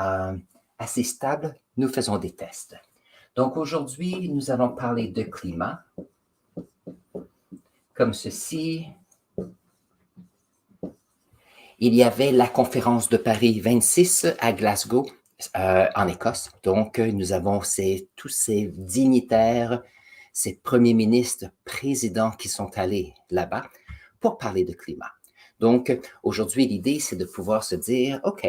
euh, assez stable, nous faisons des tests. Donc aujourd'hui, nous allons parler de climat, comme ceci. Il y avait la conférence de Paris 26 à Glasgow, en Écosse. Donc, nous avons tous ces dignitaires, ces premiers ministres, présidents qui sont allés là-bas pour parler de climat. Donc, aujourd'hui, l'idée, c'est de pouvoir se dire, OK,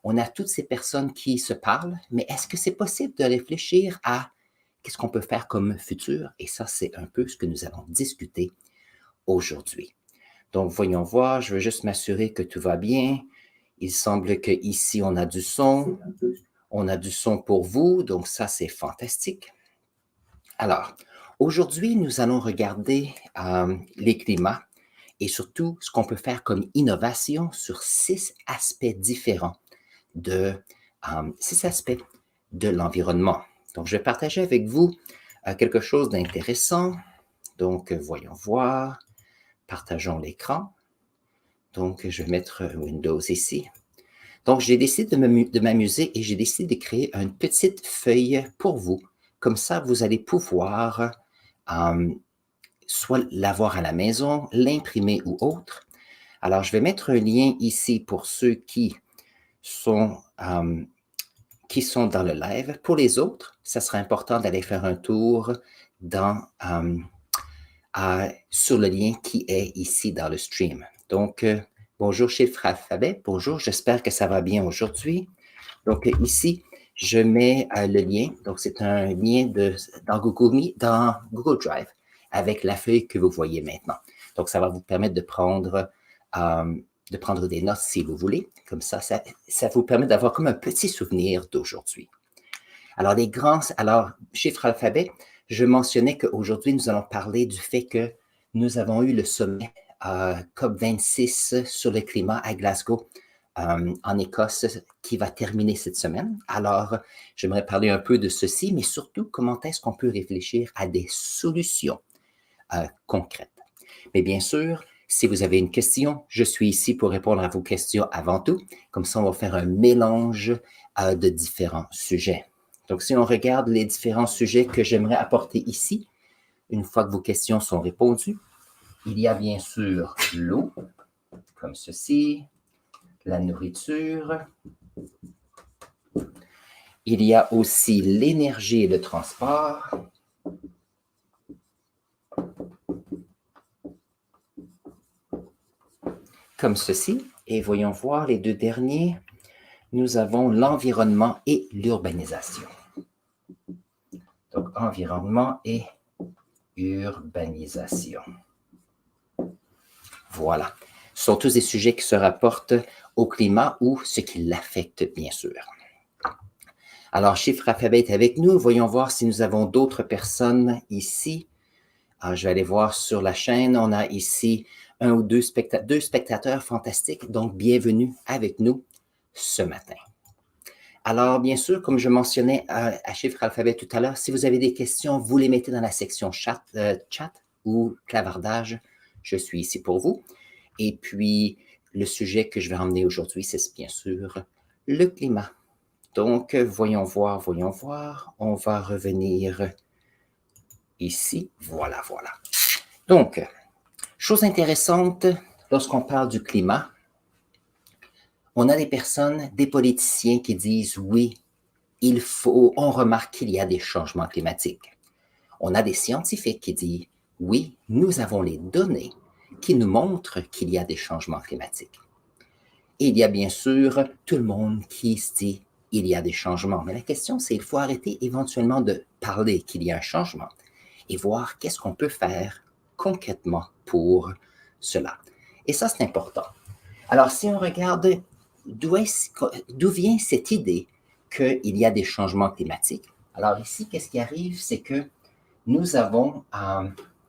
on a toutes ces personnes qui se parlent, mais est-ce que c'est possible de réfléchir à qu'est-ce qu'on peut faire comme futur? Et ça, c'est un peu ce que nous allons discuter aujourd'hui. Donc, voyons voir, je veux juste m'assurer que tout va bien. Il semble qu'ici, on a du son. On a du son pour vous, donc ça, c'est fantastique. Alors, aujourd'hui, nous allons regarder les climats et surtout ce qu'on peut faire comme innovation sur 6 aspects différents de 6 aspects de l'environnement. Donc, je vais partager avec vous quelque chose d'intéressant. Donc, voyons voir. Partageons l'écran. Donc, je vais mettre Windows ici. Donc, j'ai décidé de m'amuser et j'ai décidé de créer une petite feuille pour vous. Comme ça, vous allez pouvoir soit l'avoir à la maison, l'imprimer ou autre. Alors, je vais mettre un lien ici pour ceux qui sont dans le live. Pour les autres, ça sera important d'aller faire un tour sur le lien qui est ici dans le stream. Donc, bonjour Chiffre Alphabet, bonjour, j'espère que ça va bien aujourd'hui. Donc ici, je mets le lien, donc c'est un lien dans Google Drive avec la feuille que vous voyez maintenant. Donc ça va vous permettre de prendre des notes si vous voulez, comme ça vous permet d'avoir comme un petit souvenir d'aujourd'hui. Alors Chiffre Alphabet, je mentionnais qu'aujourd'hui, nous allons parler du fait que nous avons eu le sommet COP26 sur le climat à Glasgow, en Écosse, qui va terminer cette semaine. Alors, j'aimerais parler un peu de ceci, mais surtout, comment est-ce qu'on peut réfléchir à des solutions concrètes. Mais bien sûr, si vous avez une question, je suis ici pour répondre à vos questions avant tout. Comme ça, on va faire un mélange de différents sujets. Donc, si on regarde les différents sujets que j'aimerais apporter ici, une fois que vos questions sont répondues, il y a bien sûr l'eau, comme ceci, la nourriture. Il y a aussi l'énergie et le transport. Comme ceci. Et voyons voir les deux derniers. Nous avons l'environnement et l'urbanisation. Donc, environnement et urbanisation. Voilà. Ce sont tous des sujets qui se rapportent au climat ou ce qui l'affecte, bien sûr. Alors, Chiffre Alphabet est avec nous. Voyons voir si nous avons d'autres personnes ici. Je vais aller voir sur la chaîne. On a ici un ou deux spectateurs fantastiques. Donc, bienvenue avec nous ce matin. Alors, bien sûr, comme je mentionnais à Chiffre Alphabet tout à l'heure, si vous avez des questions, vous les mettez dans la section chat ou clavardage. Je suis ici pour vous. Et puis, le sujet que je vais emmener aujourd'hui, c'est bien sûr le climat. Donc, voyons voir. On va revenir ici. Voilà. Donc, chose intéressante, lorsqu'on parle du climat, on a des personnes, des politiciens qui disent oui, on remarque qu'il y a des changements climatiques. On a des scientifiques qui disent oui, nous avons les données qui nous montrent qu'il y a des changements climatiques. Et il y a bien sûr tout le monde qui se dit il y a des changements. Mais la question, c'est qu'il faut arrêter éventuellement de parler qu'il y a un changement et voir qu'est-ce qu'on peut faire concrètement pour cela. Et ça, c'est important. Alors, si on regarde d'où vient cette idée qu'il y a des changements climatiques, alors ici, qu'est-ce qui arrive, c'est que nous avons,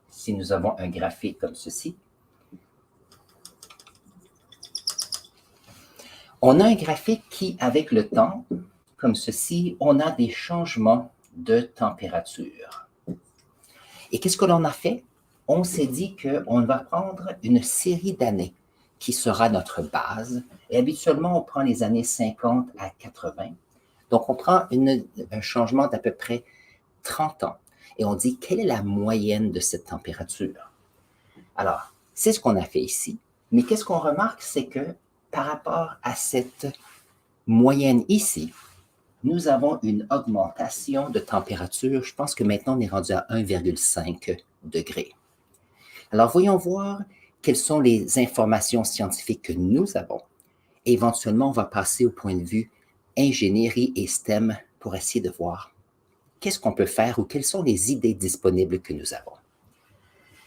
si nous avons un graphique comme ceci, on a un graphique qui, avec le temps, comme ceci, on a des changements de température. Et qu'est-ce que l'on a fait? On s'est dit qu'on va prendre une série d'années qui sera notre base. Et habituellement, on prend les années 50 à 80. Donc, on prend un changement d'à peu près 30 ans et on dit quelle est la moyenne de cette température. Alors, c'est ce qu'on a fait ici. Mais qu'est-ce qu'on remarque, c'est que par rapport à cette moyenne ici, nous avons une augmentation de température. Je pense que maintenant, on est rendu à 1,5 degré. Alors, voyons voir quelles sont les informations scientifiques que nous avons. Et éventuellement, on va passer au point de vue ingénierie et STEM pour essayer de voir qu'est-ce qu'on peut faire ou quelles sont les idées disponibles que nous avons.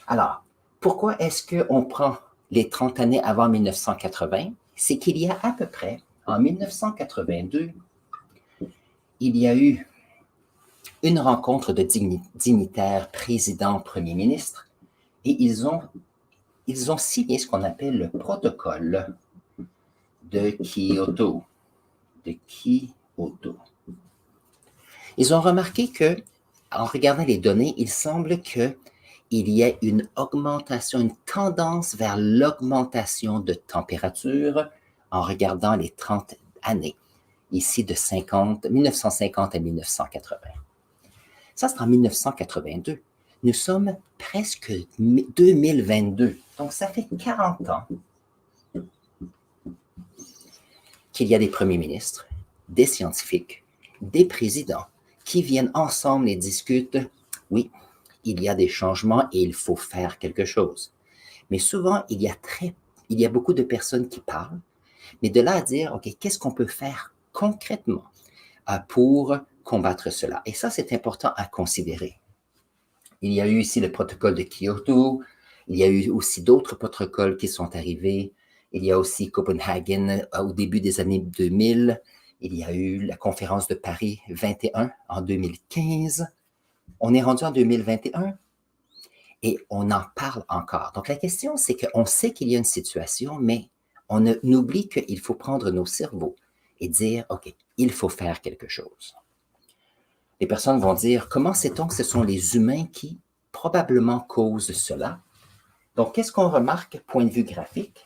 Alors, pourquoi est-ce qu'on prend les 30 années avant 1980? C'est qu'il y a à peu près, en 1982, il y a eu une rencontre de dignitaires, présidents, premiers ministres, et ils ont signé ce qu'on appelle le protocole de Kyoto. Ils ont remarqué que, en regardant les données, il semble qu'il y ait une augmentation, une tendance vers l'augmentation de température en regardant les 30 années, ici de 1950 à 1980. Ça, c'est en 1982. Nous sommes presque 2022, donc ça fait 40 ans qu'il y a des premiers ministres, des scientifiques, des présidents qui viennent ensemble et discutent, oui, il y a des changements et il faut faire quelque chose. Mais souvent, il y a beaucoup de personnes qui parlent, mais de là à dire, OK, qu'est-ce qu'on peut faire concrètement pour combattre cela? Et ça, c'est important à considérer. Il y a eu ici le protocole de Kyoto, il y a eu aussi d'autres protocoles qui sont arrivés. Il y a aussi Copenhagen au début des années 2000. Il y a eu la conférence de Paris 21 en 2015. On est rendu en 2021 et on en parle encore. Donc la question, c'est qu'on sait qu'il y a une situation, mais on oublie qu'il faut prendre nos cerveaux et dire, OK, il faut faire quelque chose. Les personnes vont dire, comment sait-on que ce sont les humains qui probablement causent cela? Donc, qu'est-ce qu'on remarque, point de vue graphique?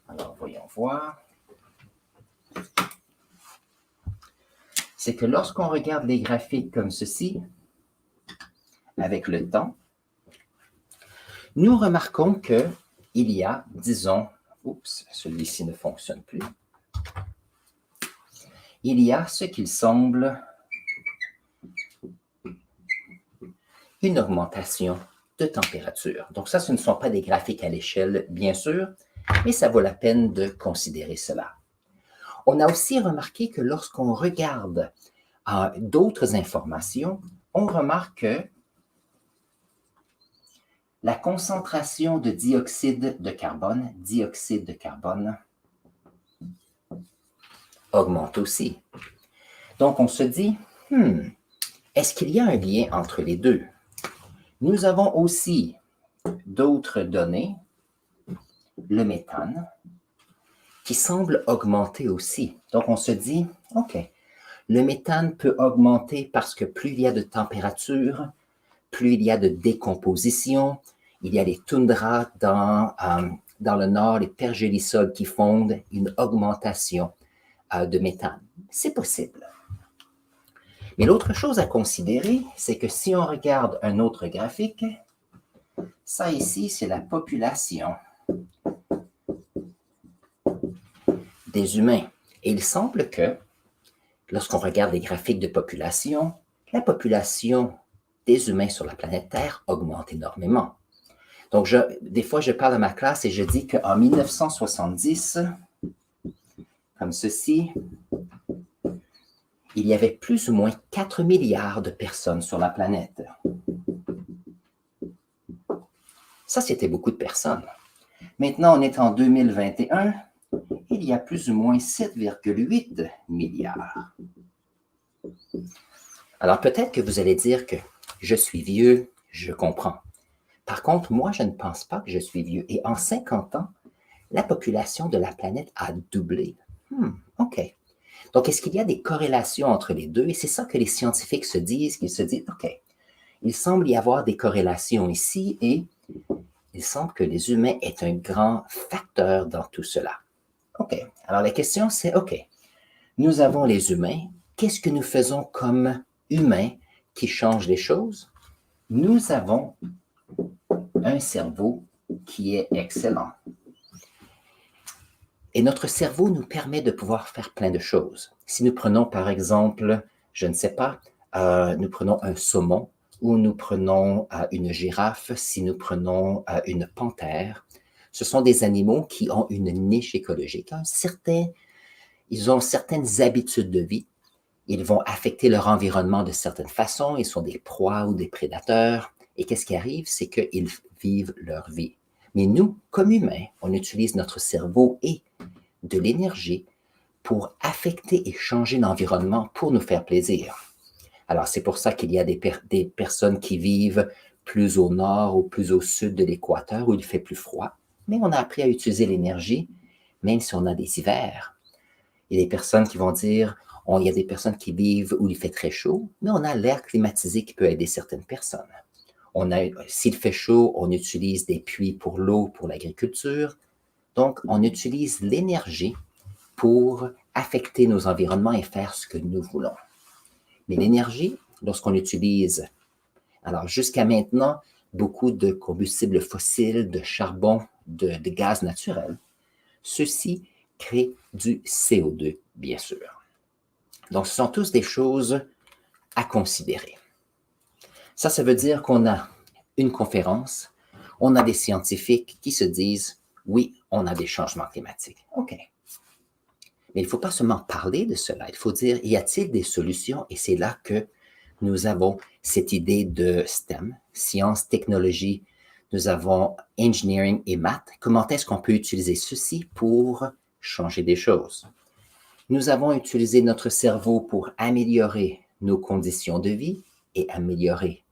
Alors, voyons voir. C'est que lorsqu'on regarde les graphiques comme ceci, avec le temps, nous remarquons qu'il y a, disons, oups, celui-ci ne fonctionne plus. Il y a ce qu'il semble une augmentation de température. Donc ça, ce ne sont pas des graphiques à l'échelle, bien sûr, mais ça vaut la peine de considérer cela. On a aussi remarqué que lorsqu'on regarde d'autres informations, on remarque que la concentration de dioxyde de carbone augmente aussi. Donc on se dit, est-ce qu'il y a un lien entre les deux? Nous avons aussi d'autres données, le méthane, qui semble augmenter aussi. Donc, on se dit, OK, le méthane peut augmenter parce que plus il y a de température, plus il y a de décomposition, il y a les toundras dans le nord, les pergélisols qui fondent, une augmentation de méthane. C'est possible. Mais l'autre chose à considérer, c'est que si on regarde un autre graphique, ça ici, c'est la population des humains. Et il semble que, lorsqu'on regarde les graphiques de population, la population des humains sur la planète Terre augmente énormément. Donc, des fois, je parle à ma classe et je dis qu'en 1970, comme ceci, il y avait plus ou moins 4 milliards de personnes sur la planète. Ça, c'était beaucoup de personnes. Maintenant, on est en 2021, il y a plus ou moins 7,8 milliards. Alors, peut-être que vous allez dire que je suis vieux, je comprends. Par contre, moi, je ne pense pas que je suis vieux. Et en 50 ans, la population de la planète a doublé. OK. Donc, est-ce qu'il y a des corrélations entre les deux? Et c'est ça que les scientifiques se disent, qu'ils se disent, OK, il semble y avoir des corrélations ici et il semble que les humains est un grand facteur dans tout cela. OK. Alors, la question, c'est, OK, nous avons les humains. Qu'est-ce que nous faisons comme humains qui change les choses? Nous avons un cerveau qui est excellent. Et notre cerveau nous permet de pouvoir faire plein de choses. Si nous prenons, par exemple, je ne sais pas, nous prenons un saumon ou nous prenons une girafe, si nous prenons une panthère, ce sont des animaux qui ont une niche écologique, ils ont certaines habitudes de vie, ils vont affecter leur environnement de certaines façons, ils sont des proies ou des prédateurs, et qu'est-ce qui arrive, c'est qu'ils vivent leur vie. Mais nous, comme humains, on utilise notre cerveau et de l'énergie pour affecter et changer l'environnement pour nous faire plaisir. Alors, c'est pour ça qu'il y a des personnes qui vivent plus au nord ou plus au sud de l'équateur où il fait plus froid, mais on a appris à utiliser l'énergie, même si on a des hivers. Il y a des personnes qui vont dire, il y a des personnes qui vivent où il fait très chaud, mais on a l'air climatisé qui peut aider certaines personnes. S'il fait chaud, on utilise des puits pour l'eau, pour l'agriculture. Donc, on utilise l'énergie pour affecter nos environnements et faire ce que nous voulons. Mais l'énergie, lorsqu'on utilise, alors jusqu'à maintenant, beaucoup de combustibles fossiles, de charbon, de gaz naturel, ceci crée du CO2, bien sûr. Donc, ce sont tous des choses à considérer. Ça veut dire qu'on a une conférence, on a des scientifiques qui se disent, oui, on a des changements climatiques. OK. Mais il ne faut pas seulement parler de cela, il faut dire, y a-t-il des solutions? Et c'est là que nous avons cette idée de STEM, sciences, technologie, nous avons engineering et maths. Comment est-ce qu'on peut utiliser ceci pour changer des choses? Nous avons utilisé notre cerveau pour améliorer nos conditions de vie et améliorer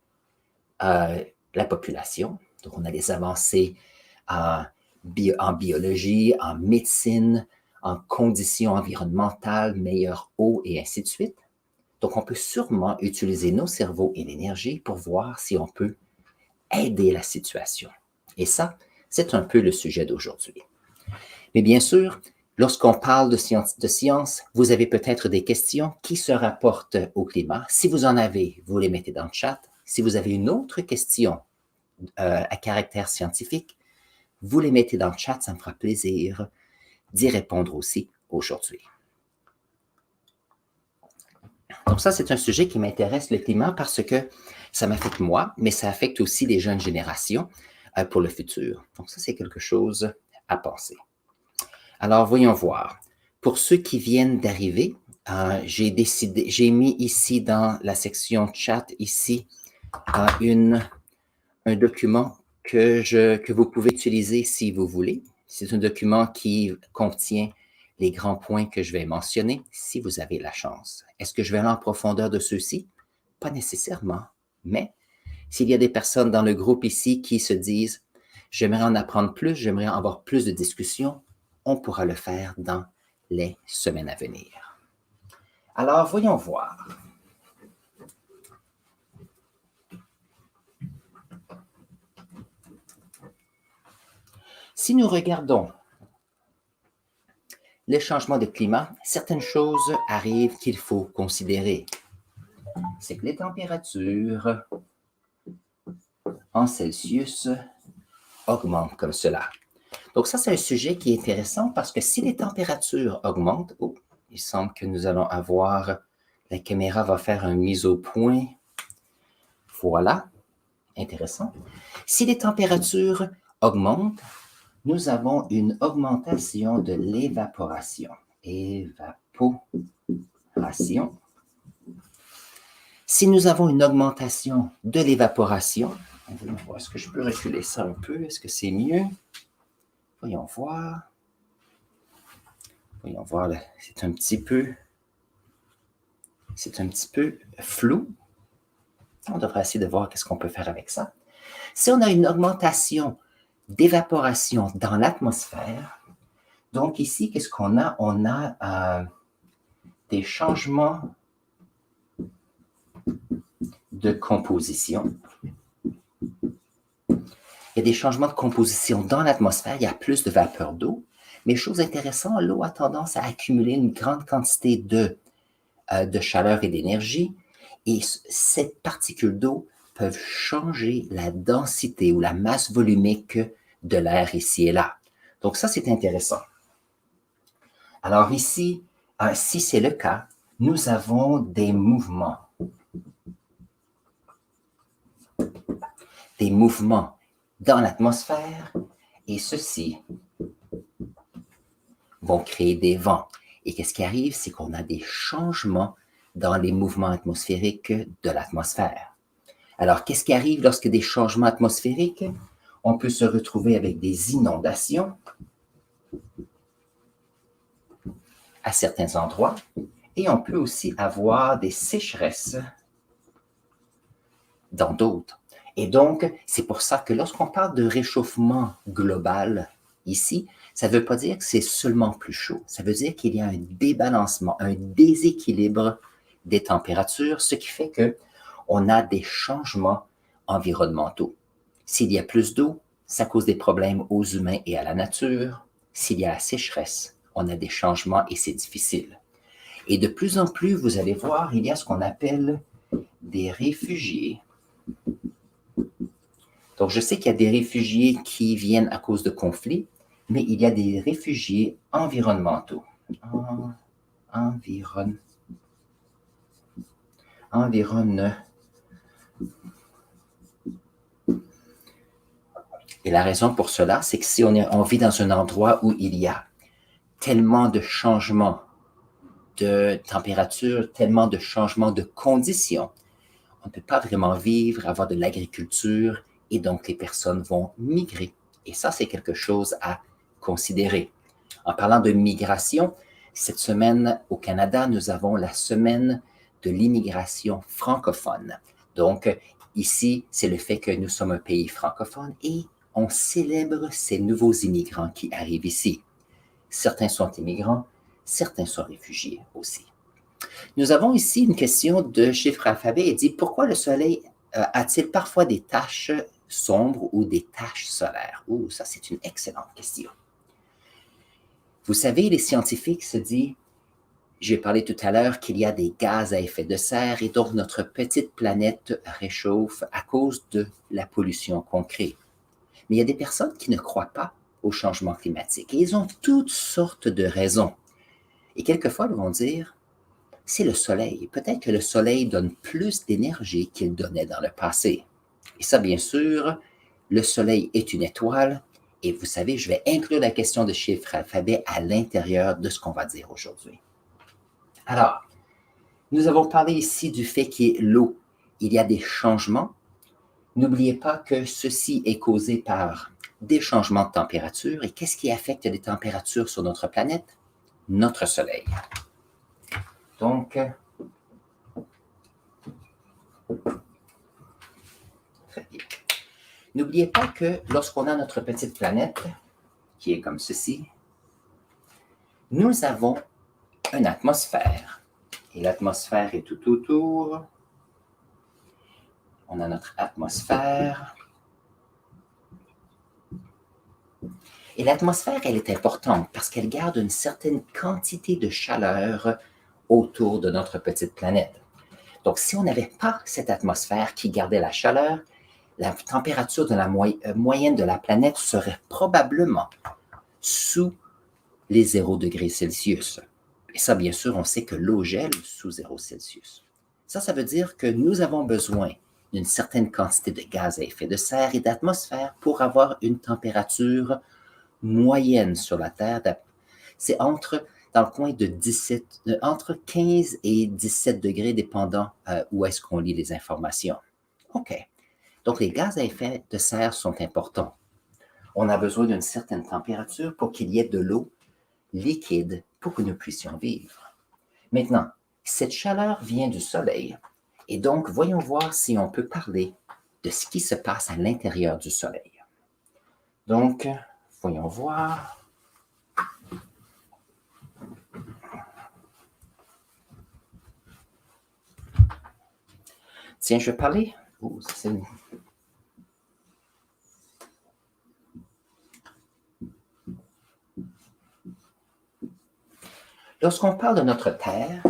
la population. Donc, on a des avancées en biologie, en médecine, en conditions environnementales, meilleure eau et ainsi de suite. Donc, on peut sûrement utiliser nos cerveaux et l'énergie pour voir si on peut aider la situation. Et ça, c'est un peu le sujet d'aujourd'hui. Mais bien sûr, lorsqu'on parle de science, vous avez peut-être des questions qui se rapportent au climat. Si vous en avez, vous les mettez dans le chat. Si vous avez une autre question à caractère scientifique, vous les mettez dans le chat, ça me fera plaisir d'y répondre aussi aujourd'hui. Donc ça, c'est un sujet qui m'intéresse, le climat, parce que ça m'affecte moi, mais ça affecte aussi les jeunes générations pour le futur. Donc ça, c'est quelque chose à penser. Alors, voyons voir. Pour ceux qui viennent d'arriver, j'ai mis ici dans la section chat, ici, un document que vous pouvez utiliser si vous voulez. C'est un document qui contient les grands points que je vais mentionner si vous avez la chance. Est-ce que je vais aller en profondeur de ceux-ci? Pas nécessairement, mais s'il y a des personnes dans le groupe ici qui se disent « j'aimerais en apprendre plus, j'aimerais avoir plus de discussions », on pourra le faire dans les semaines à venir. Alors, voyons voir. Si nous regardons les changements de climat, certaines choses arrivent qu'il faut considérer. C'est que les températures en Celsius augmentent comme cela. Donc ça, c'est un sujet qui est intéressant parce que si les températures augmentent, il semble que nous allons avoir, la caméra va faire une mise au point. Voilà, intéressant. Si les températures augmentent, nous avons une augmentation de l'évaporation. Évaporation. Si nous avons une augmentation de l'évaporation, est-ce que je peux reculer ça un peu? Est-ce que c'est mieux? Voyons voir. Voyons voir, c'est un petit peu flou. On devrait essayer de voir qu'est-ce qu'on peut faire avec ça. Si on a une augmentation d'évaporation dans l'atmosphère, donc ici, qu'est-ce qu'on a? On a des changements de composition. Il y a des changements de composition dans l'atmosphère, il y a plus de vapeur d'eau, mais chose intéressante, l'eau a tendance à accumuler une grande quantité de chaleur et d'énergie, et cette particule d'eau peuvent changer la densité ou la masse volumique de l'air ici et là. Donc ça, c'est intéressant. Alors ici, si c'est le cas, nous avons des mouvements dans l'atmosphère, et ceux-ci vont créer des vents. Et qu'est-ce qui arrive? C'est qu'on a des changements dans les mouvements atmosphériques de l'atmosphère. Alors, qu'est-ce qui arrive lorsque des changements atmosphériques? On peut se retrouver avec des inondations à certains endroits, et on peut aussi avoir des sécheresses dans d'autres. Et donc, c'est pour ça que lorsqu'on parle de réchauffement global ici, ça ne veut pas dire que c'est seulement plus chaud. Ça veut dire qu'il y a un débalancement, un déséquilibre des températures, ce qui fait qu'on a des changements environnementaux. S'il y a plus d'eau, ça cause des problèmes aux humains et à la nature. S'il y a la sécheresse, on a des changements et c'est difficile. Et de plus en plus, vous allez voir, il y a ce qu'on appelle des réfugiés. Donc, je sais qu'il y a des réfugiés qui viennent à cause de conflits, mais il y a des réfugiés environnementaux. Et la raison pour cela, c'est que si on vit dans un endroit où il y a tellement de changements de température, tellement de changements de conditions, on ne peut pas vraiment vivre, avoir de l'agriculture, et donc les personnes vont migrer. Et ça, c'est quelque chose à considérer. En parlant de migration, cette semaine au Canada, nous avons la semaine de l'immigration francophone. Donc, ici, c'est le fait que nous sommes un pays francophone et on célèbre ces nouveaux immigrants qui arrivent ici. Certains sont immigrants, certains sont réfugiés aussi. Nous avons ici une question de chiffre alphabet. Il dit pourquoi le Soleil a-t-il parfois des taches sombres ou des taches solaires? Oh, ça, c'est une excellente question. Vous savez, les scientifiques se disent, j'ai parlé tout à l'heure qu'il y a des gaz à effet de serre et donc notre petite planète réchauffe à cause de la pollution qu'on crée. Mais il y a des personnes qui ne croient pas au changement climatique et ils ont toutes sortes de raisons. Et quelquefois, ils vont dire, c'est le soleil. Peut-être que le soleil donne plus d'énergie qu'il donnait dans le passé. Et ça, bien sûr, le soleil est une étoile. Et vous savez, je vais inclure la question de chiffre alphabet à l'intérieur de ce qu'on va dire aujourd'hui. Alors, nous avons parlé ici du fait qu'il y ait l'eau. Il y a des changements. N'oubliez pas que ceci est causé par des changements de température. Et qu'est-ce qui affecte les températures sur notre planète? Notre soleil. Donc, très bien. N'oubliez pas que lorsqu'on a notre petite planète, qui est comme ceci, nous avons une atmosphère. Et l'atmosphère est tout autour. On a notre atmosphère. Et l'atmosphère, elle est importante parce qu'elle garde une certaine quantité de chaleur autour de notre petite planète. Donc, si on n'avait pas cette atmosphère qui gardait la chaleur, la température de la moyenne de la planète serait probablement sous les 0 degrés Celsius. Et ça, bien sûr, on sait que l'eau gèle sous 0 Celsius. Ça veut dire que nous avons besoin d'une certaine quantité de gaz à effet de serre et d'atmosphère pour avoir une température moyenne sur la Terre. C'est dans le coin de entre 15 et 17 degrés, dépendant où est-ce qu'on lit les informations. OK. Donc, les gaz à effet de serre sont importants. On a besoin d'une certaine température pour qu'il y ait de l'eau liquide pour que nous puissions vivre. Maintenant, cette chaleur vient du soleil. Et donc, voyons voir si on peut parler de ce qui se passe à l'intérieur du soleil. Donc, voyons voir. Tiens, je vais parler. Lorsqu'on parle de notre Terre,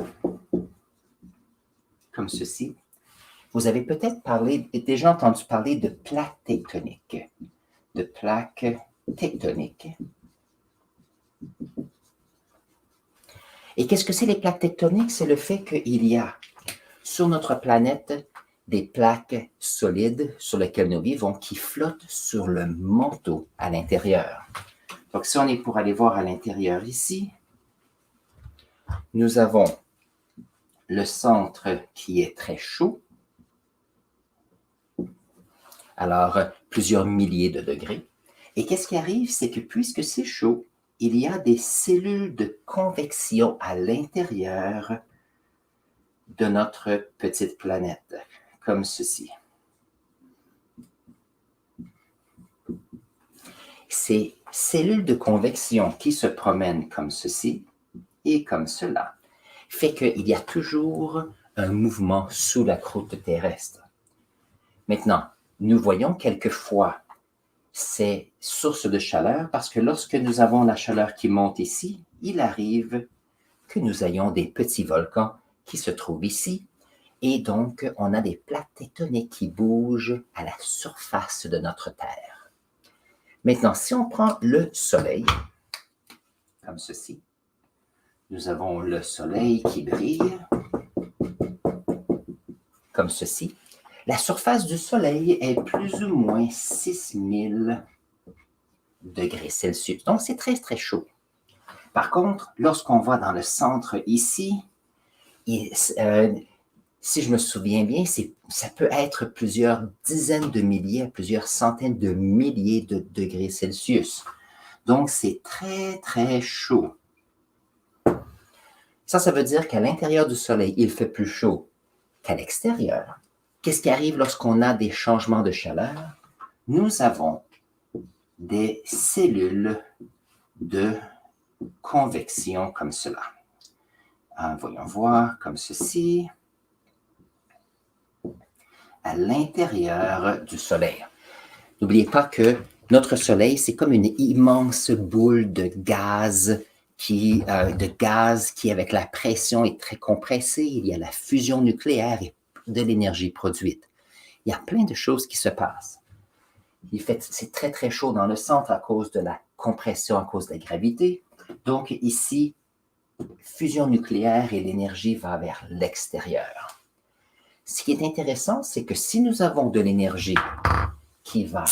comme ceci, vous avez peut-être déjà entendu parler de plaques tectoniques. De plaques tectoniques. Et qu'est-ce que c'est les plaques tectoniques? C'est le fait qu'il y a sur notre planète des plaques solides sur lesquelles nous vivons qui flottent sur le manteau à l'intérieur. Donc, si on est pour aller voir à l'intérieur ici, nous avons le centre qui est très chaud, alors plusieurs milliers de degrés. Et qu'est-ce qui arrive? C'est que puisque c'est chaud, il y a des cellules de convection à l'intérieur de notre petite planète, comme ceci. Ces cellules de convection qui se promènent comme ceci et comme cela fait qu'il y a toujours un mouvement sous la croûte terrestre. Maintenant, nous voyons quelquefois ces sources de chaleur parce que lorsque nous avons la chaleur qui monte ici, il arrive que nous ayons des petits volcans qui se trouvent ici et donc on a des plaques tectoniques qui bougent à la surface de notre Terre. Maintenant, si on prend le Soleil, comme ceci, nous avons le Soleil qui brille, comme ceci. La surface du Soleil est plus ou moins 6000 degrés Celsius. Donc, c'est très, très chaud. Par contre, lorsqu'on va dans le centre ici, si je me souviens bien, ça peut être plusieurs dizaines de milliers, plusieurs centaines de milliers de degrés Celsius. Donc, c'est très, très chaud. Ça veut dire qu'à l'intérieur du Soleil, il fait plus chaud qu'à l'extérieur. Qu'est-ce qui arrive lorsqu'on a des changements de chaleur? Nous avons des cellules de convection comme cela. Voyons voir, comme ceci, à l'intérieur du Soleil. N'oubliez pas que notre Soleil, c'est comme une immense boule de gaz qui, avec la pression, est très compressée. Il y a la fusion nucléaire et de l'énergie produite. Il y a plein de choses qui se passent. C'est très, très chaud dans le centre à cause de la compression, à cause de la gravité. Donc ici, fusion nucléaire et l'énergie va vers l'extérieur. Ce qui est intéressant, c'est que si nous avons de l'énergie qui va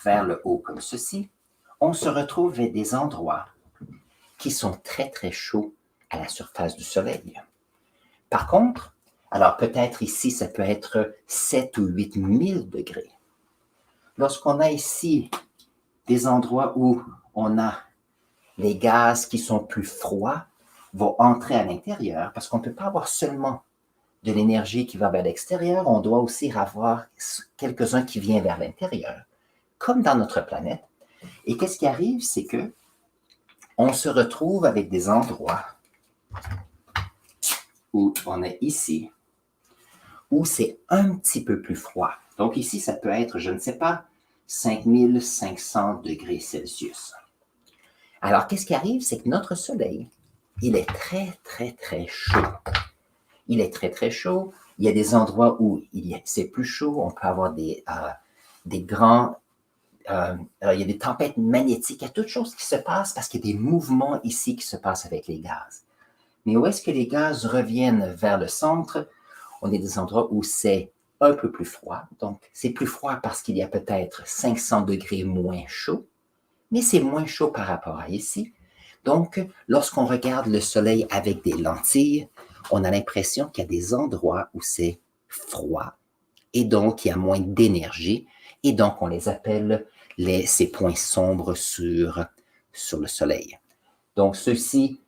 vers le haut comme ceci, on se retrouve à des endroits qui sont très, très chauds à la surface du Soleil. Par contre, alors peut-être ici, ça peut être 7 ou 8 000 degrés. Lorsqu'on a ici des endroits où on a les gaz qui sont plus froids vont entrer à l'intérieur parce qu'on ne peut pas avoir seulement de l'énergie qui va vers l'extérieur, on doit aussi avoir quelques-uns qui viennent vers l'intérieur, comme dans notre planète. Et qu'est-ce qui arrive, c'est que on se retrouve avec des endroits où on est ici, où c'est un petit peu plus froid. Donc ici, ça peut être, je ne sais pas, 5500 degrés Celsius. Alors, qu'est-ce qui arrive? C'est que notre Soleil, il est très, très, très chaud. Il est très, très chaud. Il y a des endroits où c'est plus chaud. On peut avoir des grands... il y a des tempêtes magnétiques. Il y a toutes choses qui se passent parce qu'il y a des mouvements ici qui se passent avec les gaz. Mais où est-ce que les gaz reviennent vers le centre? On est des endroits où c'est un peu plus froid. Donc, c'est plus froid parce qu'il y a peut-être 500 degrés moins chaud, mais c'est moins chaud par rapport à ici. Donc, lorsqu'on regarde le Soleil avec des lentilles, on a l'impression qu'il y a des endroits où c'est froid et donc il y a moins d'énergie et donc on les appelle ces points sombres sur le Soleil. Donc, ceux-ci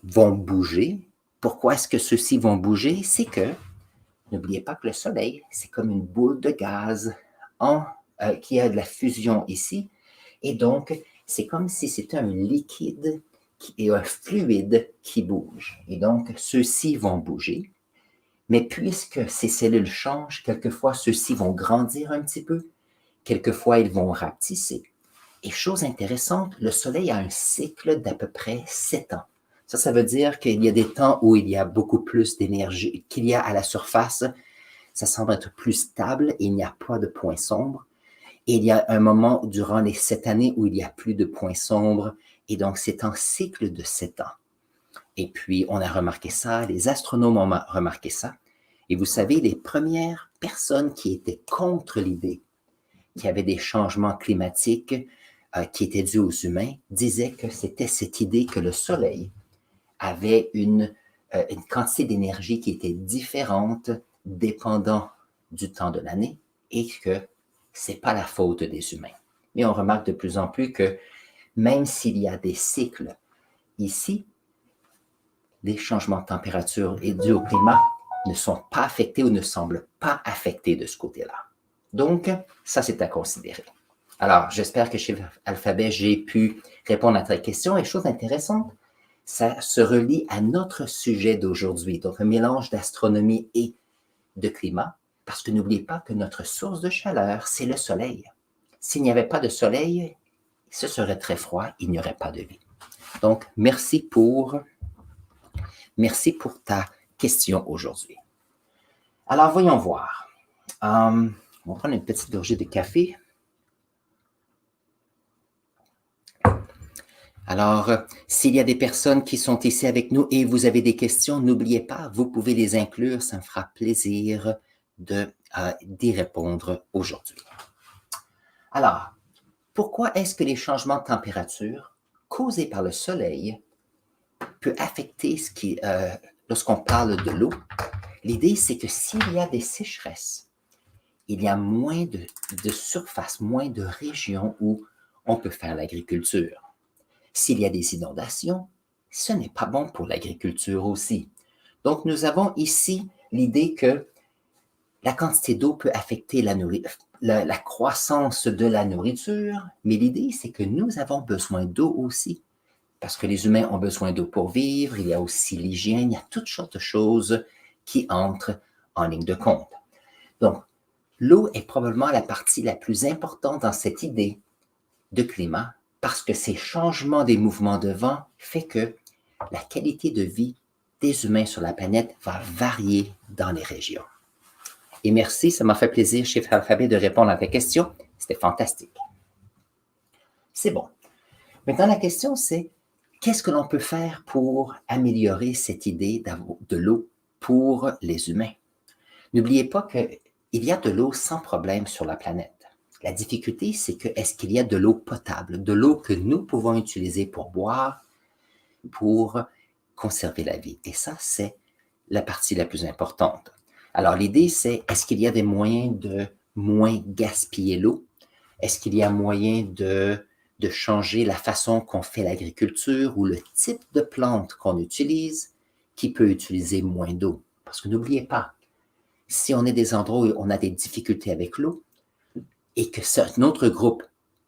vont bouger. Pourquoi est-ce que ceux-ci vont bouger? C'est que, n'oubliez pas que le Soleil, c'est comme une boule de gaz qui a de la fusion ici. Et donc, c'est comme si c'était un liquide et un fluide qui bouge. Et donc, ceux-ci vont bouger. Mais puisque ces cellules changent, quelquefois, ceux-ci vont grandir un petit peu. Quelquefois, ils vont rapetisser. Et chose intéressante, le Soleil a un cycle d'à peu près 7 ans. Ça veut dire qu'il y a des temps où il y a beaucoup plus d'énergie qu'il y a à la surface. Ça semble être plus stable et il n'y a pas de points sombres. Et il y a un moment durant les 7 années où il n'y a plus de points sombres. Et donc, c'est un cycle de 7 ans. Et puis, on a remarqué ça, les astronomes ont remarqué ça. Et vous savez, les premières personnes qui étaient contre l'idée qu'il y avait des changements climatiques qui étaient dus aux humains disaient que c'était cette idée que le Soleil avait une quantité d'énergie qui était différente dépendant du temps de l'année et que ce n'est pas la faute des humains. Mais on remarque de plus en plus que même s'il y a des cycles ici, les changements de température et dus au climat ne sont pas affectés ou ne semblent pas affectés de ce côté-là. Donc, ça, c'est à considérer. Alors, j'espère que chez Alphabet, j'ai pu répondre à ta question. Et chose intéressante, ça se relie à notre sujet d'aujourd'hui, donc un mélange d'astronomie et de climat, parce que n'oubliez pas que notre source de chaleur, c'est le Soleil. S'il n'y avait pas de Soleil, ce serait très froid, il n'y aurait pas de vie. Donc, merci pour ta question aujourd'hui. Alors, voyons voir. On va prendre une petite gorgée de café. Alors, s'il y a des personnes qui sont ici avec nous et vous avez des questions, n'oubliez pas, vous pouvez les inclure. Ça me fera plaisir d'y répondre aujourd'hui. Alors, pourquoi est-ce que les changements de température causés par le Soleil peuvent affecter lorsqu'on parle de l'eau? L'idée, c'est que s'il y a des sécheresses, il y a moins de surface, moins de régions où on peut faire l'agriculture. S'il y a des inondations, ce n'est pas bon pour l'agriculture aussi. Donc, nous avons ici l'idée que la quantité d'eau peut affecter la croissance de la nourriture, mais l'idée, c'est que nous avons besoin d'eau aussi, parce que les humains ont besoin d'eau pour vivre, il y a aussi l'hygiène, il y a toutes sortes de choses qui entrent en ligne de compte. Donc, l'eau est probablement la partie la plus importante dans cette idée de climat, parce que ces changements des mouvements de vent fait que la qualité de vie des humains sur la planète va varier dans les régions. Et merci, ça m'a fait plaisir, Chiffre Alphabet, de répondre à ta question. C'était fantastique. C'est bon. Maintenant, la question, c'est qu'est-ce que l'on peut faire pour améliorer cette idée de l'eau pour les humains? N'oubliez pas qu'il y a de l'eau sans problème sur la planète. La difficulté, c'est que est-ce qu'il y a de l'eau potable, de l'eau que nous pouvons utiliser pour boire, pour conserver la vie? Et ça, c'est la partie la plus importante. Alors, l'idée, c'est est-ce qu'il y a des moyens de moins gaspiller l'eau? Est-ce qu'il y a moyen de changer la façon qu'on fait l'agriculture ou le type de plante qu'on utilise qui peut utiliser moins d'eau? Parce que n'oubliez pas, si on est des endroits où on a des difficultés avec l'eau, et que un autre groupe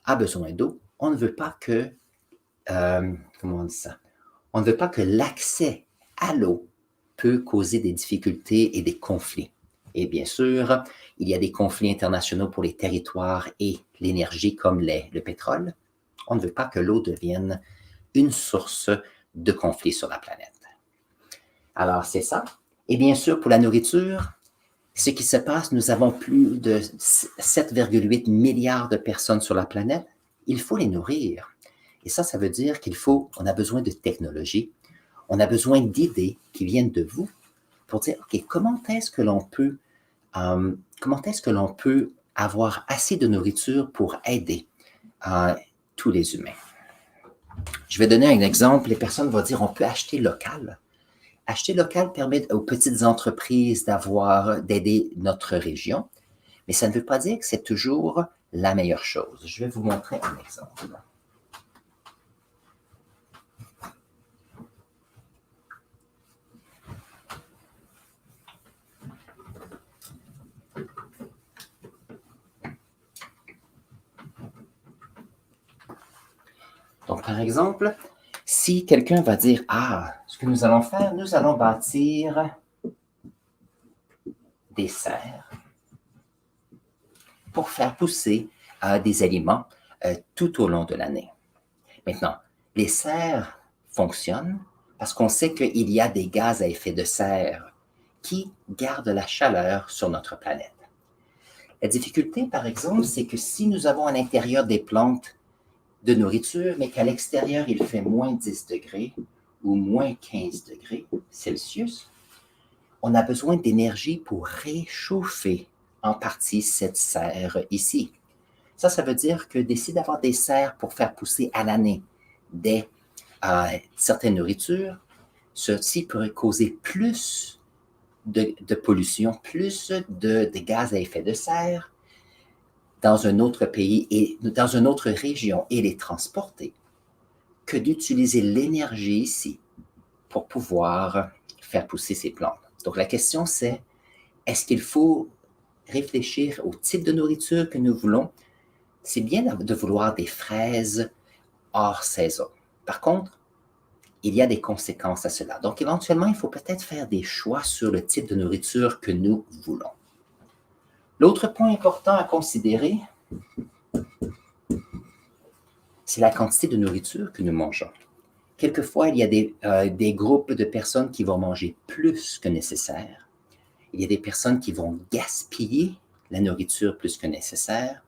a besoin d'eau, on ne veut pas que, comment on dit ça? On ne veut pas que l'accès à l'eau peut causer des difficultés et des conflits. Et bien sûr, il y a des conflits internationaux pour les territoires et l'énergie comme le pétrole. On ne veut pas que l'eau devienne une source de conflits sur la planète. Alors, c'est ça. Et bien sûr, pour la nourriture, ce qui se passe, nous avons plus de 7,8 milliards de personnes sur la planète. Il faut les nourrir. Et ça veut dire on a besoin de technologie, on a besoin d'idées qui viennent de vous pour dire, OK, comment est-ce que l'on peut avoir assez de nourriture pour aider tous les humains? Je vais donner un exemple. Les personnes vont dire, on peut acheter local. Acheter local permet aux petites entreprises d'aider notre région, mais ça ne veut pas dire que c'est toujours la meilleure chose. Je vais vous montrer un exemple. Donc, par exemple, si quelqu'un va dire, ce que nous allons faire, nous allons bâtir des serres pour faire pousser des aliments tout au long de l'année. Maintenant, les serres fonctionnent parce qu'on sait qu'il y a des gaz à effet de serre qui gardent la chaleur sur notre planète. La difficulté, par exemple, c'est que si nous avons à l'intérieur des plantes de nourriture, mais qu'à l'extérieur, il fait moins 10 degrés ou moins 15 degrés Celsius, on a besoin d'énergie pour réchauffer en partie cette serre ici. Ça veut dire que d'essayer d'avoir des serres pour faire pousser à l'année certaines nourritures, ceci pourrait causer plus de pollution, plus de gaz à effet de serre dans un autre pays et dans une autre région et les transporter que d'utiliser l'énergie ici pour pouvoir faire pousser ces plantes. Donc la question c'est, est-ce qu'il faut réfléchir au type de nourriture que nous voulons? C'est bien de vouloir des fraises hors saison. Par contre, il y a des conséquences à cela. Donc éventuellement, il faut peut-être faire des choix sur le type de nourriture que nous voulons. L'autre point important à considérer, c'est la quantité de nourriture que nous mangeons. Quelquefois, il y a des groupes de personnes qui vont manger plus que nécessaire. Il y a des personnes qui vont gaspiller la nourriture plus que nécessaire.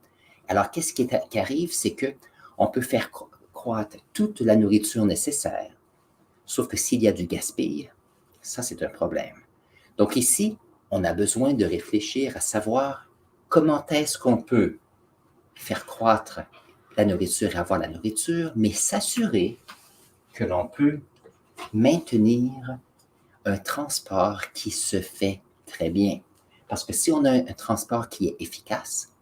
Alors, qu'est-ce qui arrive? C'est qu'on peut faire croître toute la nourriture nécessaire, sauf que s'il y a du gaspillage, ça, c'est un problème. Donc ici, on a besoin de réfléchir à savoir comment est-ce qu'on peut faire croître la nourriture et avoir la nourriture, mais s'assurer que l'on peut maintenir un transport qui se fait très bien. Parce que si on a un transport qui est efficace,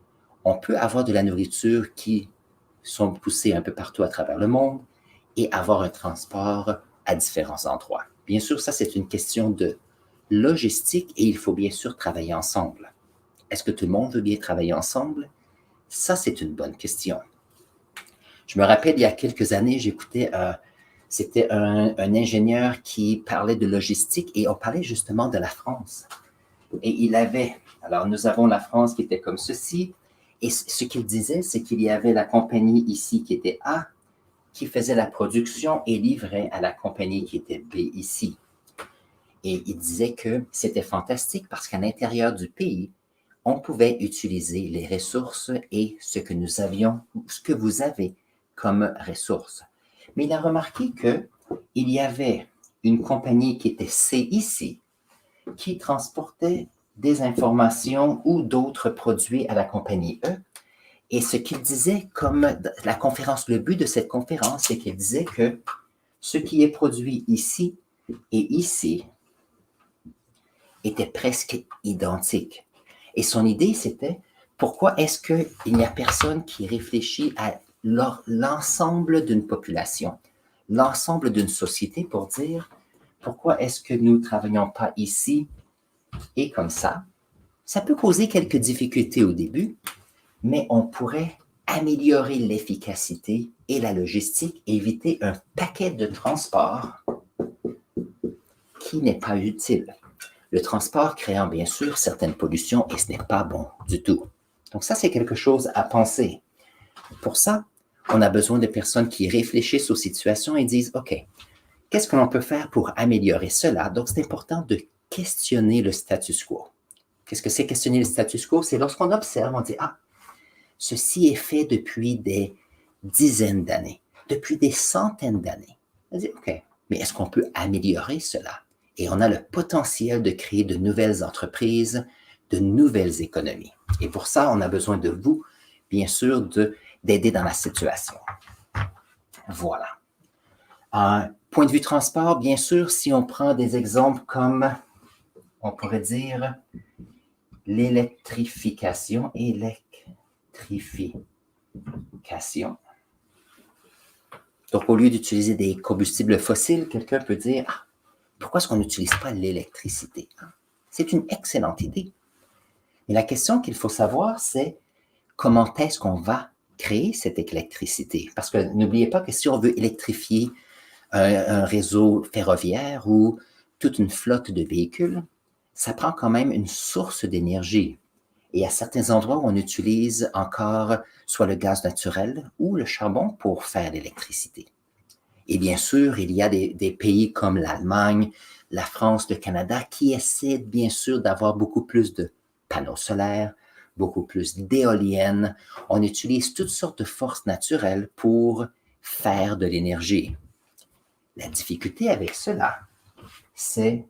on peut avoir de la nourriture qui sont poussées un peu partout à travers le monde et avoir un transport à différents endroits. Bien sûr, ça, c'est une question de logistique et il faut bien sûr travailler ensemble. Est-ce que tout le monde veut bien travailler ensemble? Ça, c'est une bonne question. Je me rappelle, il y a quelques années, j'écoutais, c'était un ingénieur qui parlait de logistique et on parlait justement de la France. Et alors nous avons la France qui était comme ceci, et ce qu'il disait, c'est qu'il y avait la compagnie ici qui était A, qui faisait la production et livrait à la compagnie qui était B ici. Et il disait que c'était fantastique parce qu'à l'intérieur du pays, on pouvait utiliser les ressources et ce que nous avions, ce que vous avez comme ressources. Mais il a remarqué qu'il y avait une compagnie qui était C ici, qui transportait des informations ou d'autres produits à la compagnie E. Et ce qu'il disait comme la conférence, le but de cette conférence, c'est qu'il disait que ce qui est produit ici et ici était presque identique. Et son idée, c'était pourquoi est-ce qu'il n'y a personne qui réfléchit à l'ensemble d'une population, l'ensemble d'une société pour dire pourquoi est-ce que nous ne travaillons pas ici et comme ça. Ça peut causer quelques difficultés au début, mais on pourrait améliorer l'efficacité et la logistique et éviter un paquet de transports qui n'est pas utile. Le transport créant bien sûr certaines pollutions et ce n'est pas bon du tout. Donc ça, c'est quelque chose à penser. Pour ça, on a besoin de personnes qui réfléchissent aux situations et disent, OK, qu'est-ce que l'on peut faire pour améliorer cela? Donc c'est important de questionner le status quo. Qu'est-ce que c'est questionner le status quo? C'est lorsqu'on observe, on dit, ceci est fait depuis des dizaines d'années, depuis des centaines d'années. On dit, OK, mais est-ce qu'on peut améliorer cela? Et on a le potentiel de créer de nouvelles entreprises, de nouvelles économies. Et pour ça, on a besoin de vous, bien sûr, d'aider dans la situation. Voilà. Point de vue transport, bien sûr, si on prend des exemples comme, on pourrait dire, l'électrification. Donc, au lieu d'utiliser des combustibles fossiles, quelqu'un peut dire, pourquoi est-ce qu'on n'utilise pas l'électricité? C'est une excellente idée. Mais la question qu'il faut savoir, c'est comment est-ce qu'on va créer cette électricité? Parce que n'oubliez pas que si on veut électrifier un réseau ferroviaire ou toute une flotte de véhicules, ça prend quand même une source d'énergie. Et à certains endroits, on utilise encore soit le gaz naturel ou le charbon pour faire l'électricité. Et bien sûr, il y a des pays comme l'Allemagne, la France, le Canada qui essaient bien sûr d'avoir beaucoup plus de panneaux solaires, beaucoup plus d'éoliennes. On utilise toutes sortes de forces naturelles pour faire de l'énergie. La difficulté avec cela, c'est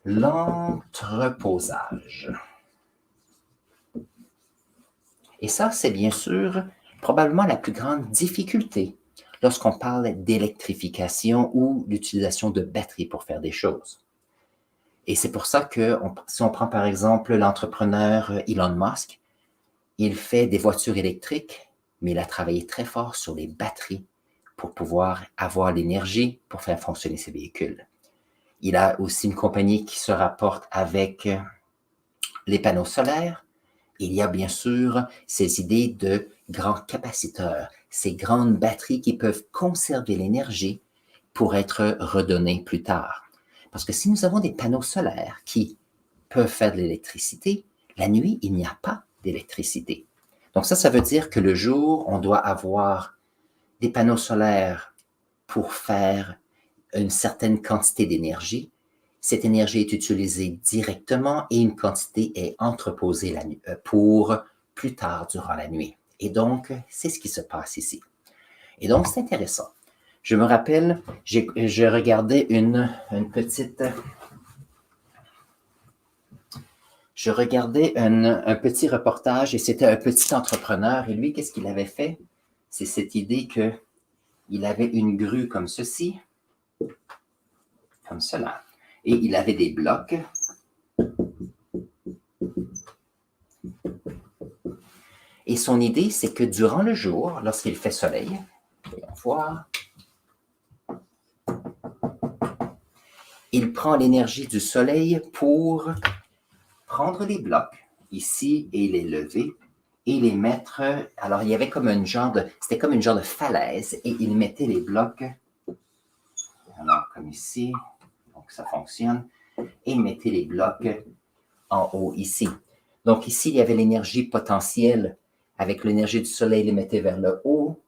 l'entreposage. Et ça, c'est bien sûr probablement la plus grande difficulté lorsqu'on parle d'électrification ou l'utilisation de batteries pour faire des choses. Et c'est pour ça que si on prend par exemple l'entrepreneur Elon Musk, il fait des voitures électriques, mais il a travaillé très fort sur les batteries pour pouvoir avoir l'énergie pour faire fonctionner ses véhicules. Il a aussi une compagnie qui se rapporte avec les panneaux solaires. Il y a bien sûr ces idées de grands capaciteurs, ces grandes batteries qui peuvent conserver l'énergie pour être redonnées plus tard. Parce que si nous avons des panneaux solaires qui peuvent faire de l'électricité, la nuit, il n'y a pas d'électricité. Donc ça veut dire que le jour, on doit avoir des panneaux solaires pour faire une certaine quantité d'énergie. Cette énergie est utilisée directement et une quantité est entreposée la nuit, pour plus tard durant la nuit. Et donc, c'est ce qui se passe ici. Et donc, c'est intéressant. Je me rappelle, je regardais je regardais un petit reportage et c'était un petit entrepreneur. Et lui, qu'est-ce qu'il avait fait? C'est cette idée qu'il avait une grue comme ceci, comme cela. Et il avait des blocs. Et son idée, c'est que durant le jour, lorsqu'il fait soleil, voyons voir, il prend l'énergie du soleil pour prendre les blocs ici et les lever et les mettre. Alors, il y avait comme c'était comme une genre de falaise et il mettait les blocs, alors comme ici, donc ça fonctionne, et il mettait les blocs en haut ici. Donc ici, il y avait l'énergie potentielle avec l'énergie du soleil, il les mettait vers le haut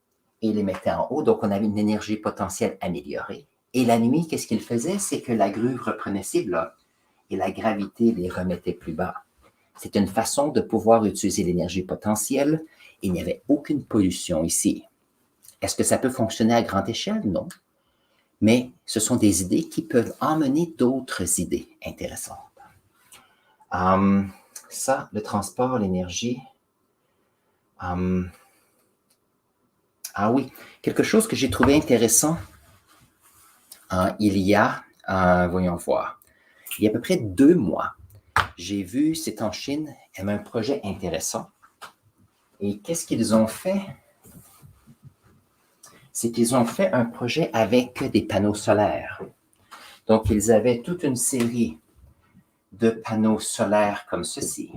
et il les mettait en haut. Donc, on avait une énergie potentielle améliorée. Et la nuit, qu'est-ce qu'il faisait? C'est que la grue reprenait ses blocs et la gravité les remettait plus bas. C'est une façon de pouvoir utiliser l'énergie potentielle. Il n'y avait aucune pollution ici. Est-ce que ça peut fonctionner à grande échelle? Non. Mais ce sont des idées qui peuvent emmener d'autres idées intéressantes. Ça, le transport, l'énergie. Ah oui, quelque chose que j'ai trouvé intéressant, il y a, voyons voir, il y a à peu près 2 mois, j'ai vu, c'est en Chine, il y avait un projet intéressant. Et qu'est-ce qu'ils ont fait? C'est qu'ils ont fait un projet avec des panneaux solaires. Donc, ils avaient toute une série de panneaux solaires comme ceci.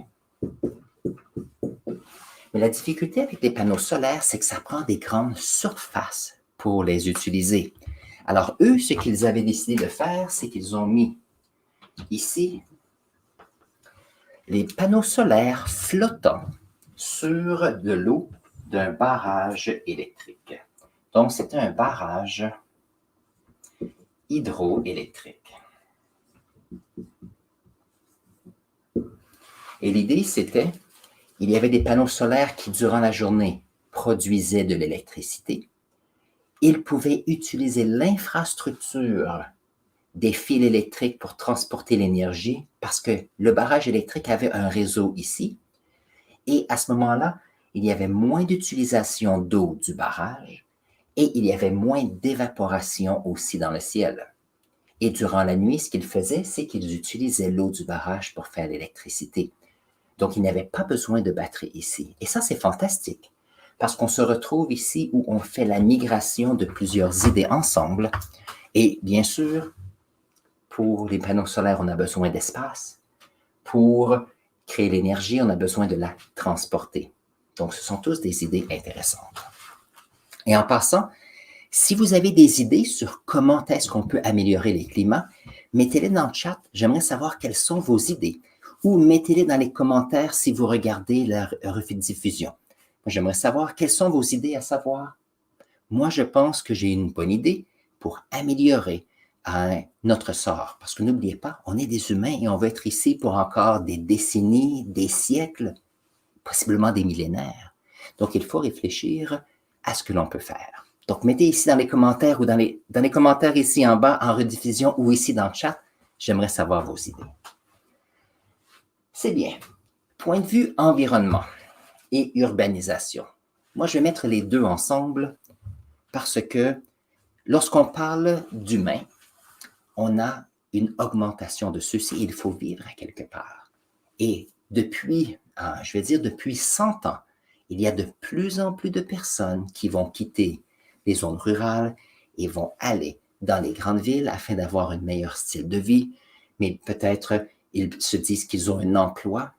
Mais la difficulté avec les panneaux solaires, c'est que ça prend des grandes surfaces pour les utiliser. Alors, eux, ce qu'ils avaient décidé de faire, c'est qu'ils ont mis ici les panneaux solaires flottants sur de l'eau d'un barrage électrique. Donc, c'était un barrage hydroélectrique. Et l'idée, c'était, il y avait des panneaux solaires qui, durant la journée, produisaient de l'électricité. Ils pouvaient utiliser l'infrastructure des fils électriques pour transporter l'énergie parce que le barrage électrique avait un réseau ici. Et à ce moment-là, il y avait moins d'utilisation d'eau du barrage et il y avait moins d'évaporation aussi dans le ciel. Et durant la nuit, ce qu'ils faisaient, c'est qu'ils utilisaient l'eau du barrage pour faire l'électricité. Donc, il n'y avait pas besoin de batterie ici. Et ça, c'est fantastique parce qu'on se retrouve ici où on fait la migration de plusieurs idées ensemble. Et bien sûr, pour les panneaux solaires, on a besoin d'espace. Pour créer l'énergie, on a besoin de la transporter. Donc, ce sont tous des idées intéressantes. Et en passant, si vous avez des idées sur comment est-ce qu'on peut améliorer les climats, mettez-les dans le chat. J'aimerais savoir quelles sont vos idées. ou mettez-les dans les commentaires si vous regardez la rediffusion. Moi, j'aimerais savoir quelles sont vos idées à savoir. Moi, je pense que j'ai une bonne idée pour améliorer notre sort. Parce que n'oubliez pas, on est des humains et on va être ici pour encore des décennies, des siècles, possiblement des millénaires. Donc, il faut réfléchir à ce que l'on peut faire. Donc, mettez ici dans les commentaires ou dans les commentaires ici en bas, en rediffusion ou ici dans le chat. J'aimerais savoir vos idées. C'est bien. Point de vue environnement et urbanisation. Moi, je vais mettre les deux ensemble parce que lorsqu'on parle d'humain, on a une augmentation de ceux-ci. Il faut vivre à quelque part. Et depuis, je vais dire depuis 100 ans, il y a de plus en plus de personnes qui vont quitter les zones rurales et vont aller dans les grandes villes afin d'avoir un meilleur style de vie. Mais peut-être ils se disent qu'ils ont un emploi.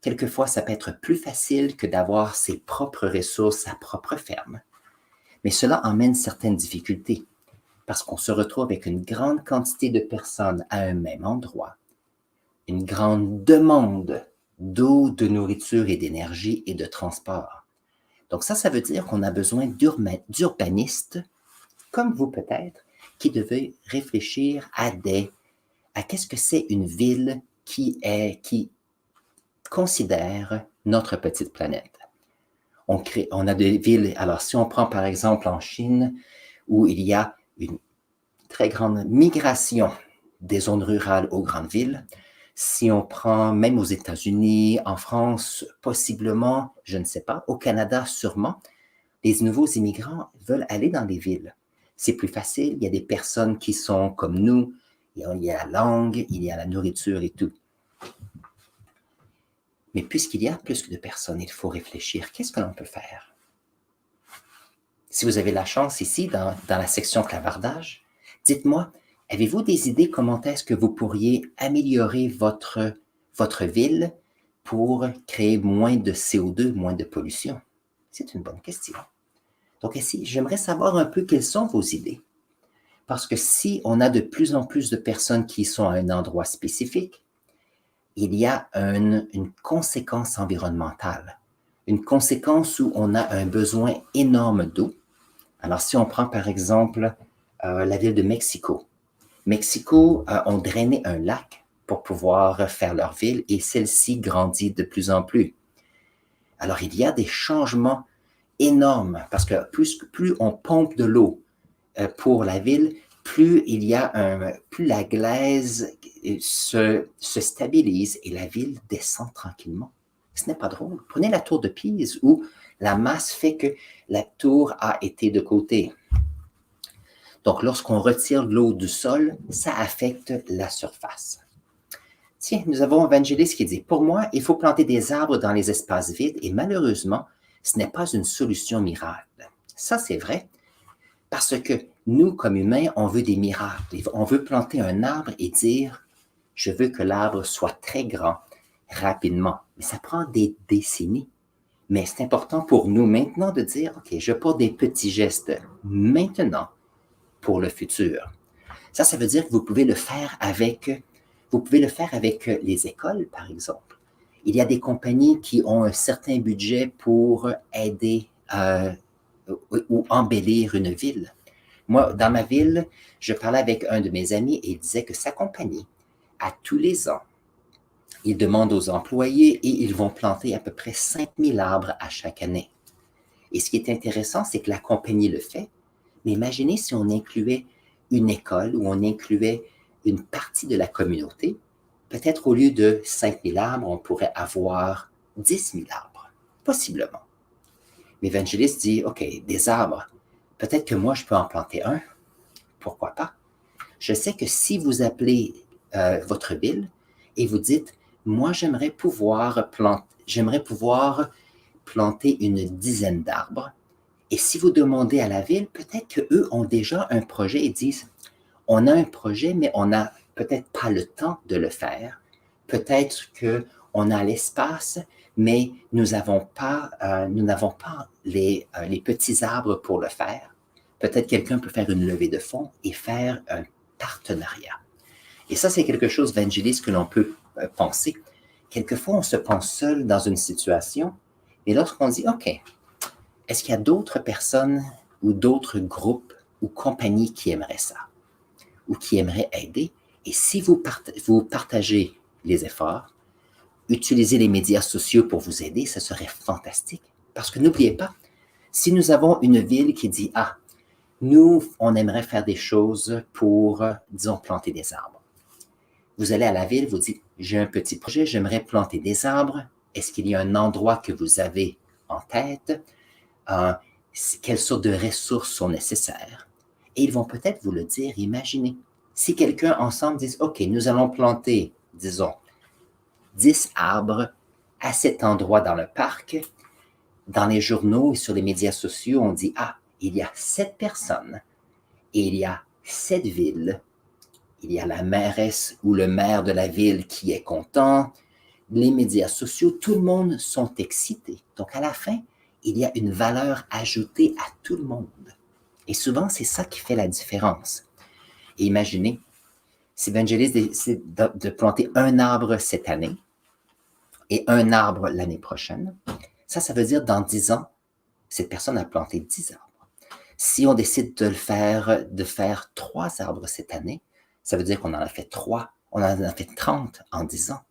Quelquefois, ça peut être plus facile que d'avoir ses propres ressources, sa propre ferme. Mais cela emmène certaines difficultés parce qu'on se retrouve avec une grande quantité de personnes à un même endroit, une grande demande d'eau, de nourriture et d'énergie et de transport. Donc ça veut dire qu'on a besoin d'urbanistes, comme vous peut-être, qui devaient réfléchir à qu'est-ce que c'est une ville qui considère notre petite planète. On a des villes, alors si on prend par exemple en Chine, où il y a une très grande migration des zones rurales aux grandes villes. Si on prend même aux États-Unis, en France, possiblement, je ne sais pas, au Canada sûrement, les nouveaux immigrants veulent aller dans les villes. C'est plus facile, il y a des personnes qui sont comme nous, il y a la langue, il y a la nourriture et tout. Mais puisqu'il y a plus de personnes, il faut réfléchir, qu'est-ce que l'on peut faire? Si vous avez la chance ici, dans la section clavardage, dites-moi, avez-vous des idées comment est-ce que vous pourriez améliorer votre ville pour créer moins de CO2, moins de pollution? C'est une bonne question. Donc ici, j'aimerais savoir un peu quelles sont vos idées. Parce que si on a de plus en plus de personnes qui sont à un endroit spécifique, il y a une conséquence environnementale, une conséquence où on a un besoin énorme d'eau. Alors, si on prend par exemple la ville de Mexico. Mexico ont drainé un lac pour pouvoir faire leur ville et celle-ci grandit de plus en plus. Alors, il y a des changements énormes parce que plus on pompe de l'eau pour la ville, plus la glaise se stabilise et la ville descend tranquillement. Ce n'est pas drôle. Prenez la tour de Pise où la masse fait que la tour a été de côté. Donc, lorsqu'on retire l'eau du sol, ça affecte la surface. Tiens, nous avons Evangeliste qui dit « Pour moi, il faut planter des arbres dans les espaces vides et malheureusement, ce n'est pas une solution miracle. » Ça, c'est vrai parce que nous, comme humains, on veut des miracles. On veut planter un arbre et dire « Je veux que l'arbre soit très grand rapidement. » Mais ça prend des décennies. Mais c'est important pour nous maintenant de dire « OK, je porte des petits gestes maintenant pour le futur. » Ça veut dire que vous pouvez le faire avec les écoles, par exemple. Il y a des compagnies qui ont un certain budget pour aider ou embellir une ville. Moi, dans ma ville, je parlais avec un de mes amis et il disait que sa compagnie, à tous les ans, il demande aux employés et ils vont planter à peu près 5000 arbres à chaque année. Et ce qui est intéressant, c'est que la compagnie le fait, mais imaginez si on incluait une école où on incluait une partie de la communauté, peut-être au lieu de 5000 arbres, on pourrait avoir 10 000 arbres, possiblement. Mais Evangeliste dit, OK, des arbres, peut-être que moi je peux en planter un, pourquoi pas? Je sais que si vous appelez votre ville et vous dites, moi j'aimerais pouvoir planter une dizaine d'arbres, et si vous demandez à la ville, peut-être qu'eux ont déjà un projet et disent, on a un projet, mais on n'a peut-être pas le temps de le faire. Peut-être qu'on a l'espace, mais nous n'avons pas les petits arbres pour le faire. Peut-être quelqu'un peut faire une levée de fonds et faire un partenariat. Et ça, c'est quelque chose, Evangeliste, que l'on peut penser. quelquefois, on se pense seul dans une situation, et lorsqu'on dit, OK, est-ce qu'il y a d'autres personnes ou d'autres groupes ou compagnies qui aimeraient ça ou qui aimeraient aider? Et si vous partagez les efforts, utilisez les médias sociaux pour vous aider, ce serait fantastique. Parce que n'oubliez pas, si nous avons une ville qui dit, ah, nous, on aimerait faire des choses pour, disons, planter des arbres. Vous allez à la ville, vous dites, j'ai un petit projet, j'aimerais planter des arbres. Est-ce qu'il y a un endroit que vous avez en tête? Quelles sortes de ressources sont nécessaires? Et ils vont peut-être vous le dire, imaginez. Si quelqu'un ensemble dit, OK, nous allons planter, disons, 10 arbres à cet endroit dans le parc, dans les journaux et sur les médias sociaux, on dit, ah, il y a 7 personnes et il y a 7 villes. Il y a la mairesse ou le maire de la ville qui est content, les médias sociaux, tout le monde sont excités. Donc, à la fin, il y a une valeur ajoutée à tout le monde. Et souvent, c'est ça qui fait la différence. Et imaginez, si Vangelis décide de planter un arbre cette année et un arbre l'année prochaine, ça veut dire dans 10 ans, cette personne a planté 10 arbres. Si on décide de faire 3 arbres cette année, ça veut dire qu'on en a fait 3, on en a fait 30 en 10 ans.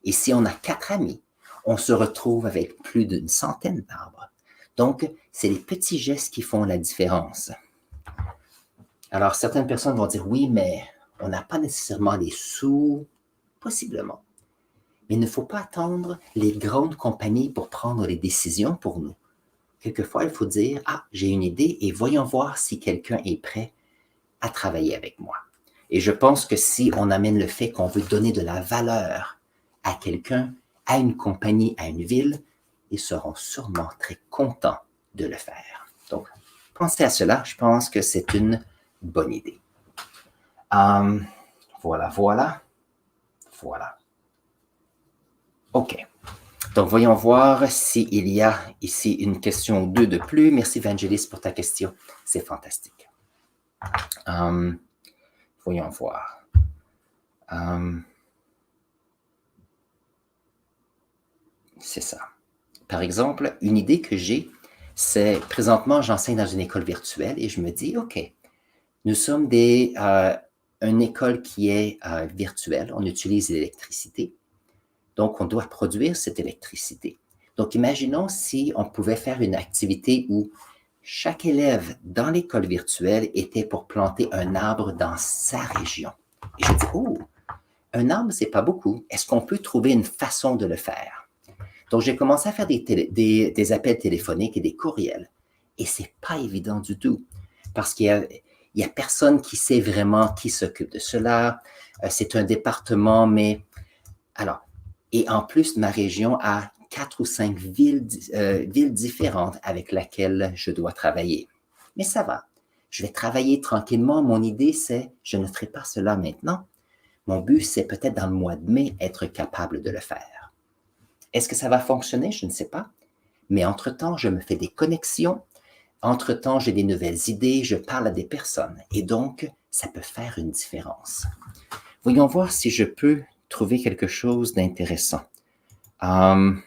Et si on a 4 amis, on se retrouve avec plus d'une centaine d'arbres. Donc, c'est les petits gestes qui font la différence. Alors, certaines personnes vont dire, oui, mais on n'a pas nécessairement les sous, possiblement. Mais il ne faut pas attendre les grandes compagnies pour prendre les décisions pour nous. Quelquefois, il faut dire, ah, j'ai une idée et voyons voir si quelqu'un est prêt à travailler avec moi. Et je pense que si on amène le fait qu'on veut donner de la valeur à quelqu'un, à une compagnie, à une ville, ils seront sûrement très contents de le faire. Donc, pensez à cela. Je pense que c'est une bonne idée. Voilà. OK. Donc, voyons voir s'il y a ici une question ou deux de plus. Merci, Vangelis, pour ta question. C'est fantastique. Voyons voir. C'est ça. Par exemple, une idée que j'ai, c'est présentement, j'enseigne dans une école virtuelle et je me dis, OK, nous sommes une école qui est virtuelle, on utilise l'électricité, donc on doit produire cette électricité. Donc, imaginons si on pouvait faire une activité où chaque élève dans l'école virtuelle était pour planter un arbre dans sa région. Et je dis, oh, un arbre, c'est pas beaucoup. Est-ce qu'on peut trouver une façon de le faire? Donc, j'ai commencé à faire des appels téléphoniques et des courriels. Et c'est pas évident du tout. Parce qu'il y a personne qui sait vraiment qui s'occupe de cela. C'est un département, mais... Alors, et en plus, ma région a 4 ou 5 villes différentes avec lesquelles je dois travailler. Mais ça va. Je vais travailler tranquillement. Mon idée, c'est, je ne ferai pas cela maintenant. Mon but, c'est peut-être dans le mois de mai, être capable de le faire. Est-ce que ça va fonctionner? Je ne sais pas. Mais entre-temps, je me fais des connexions. Entre-temps, j'ai des nouvelles idées, je parle à des personnes. Et donc, ça peut faire une différence. Voyons voir si je peux trouver quelque chose d'intéressant. Voyons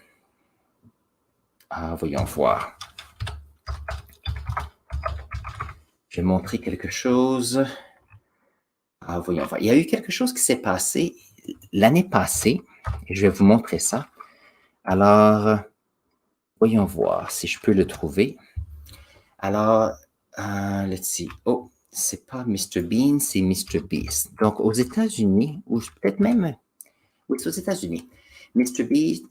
voir. Je vais montrer quelque chose. Voyons voir. Il y a eu quelque chose qui s'est passé l'année passée. Et je vais vous montrer ça. Alors, voyons voir si je peux le trouver. Alors, let's see. Oh, c'est pas Mr. Bean, c'est Mr. Beast. Donc, aux États-Unis, ou peut-être même... Oui, c'est aux États-Unis. Mr.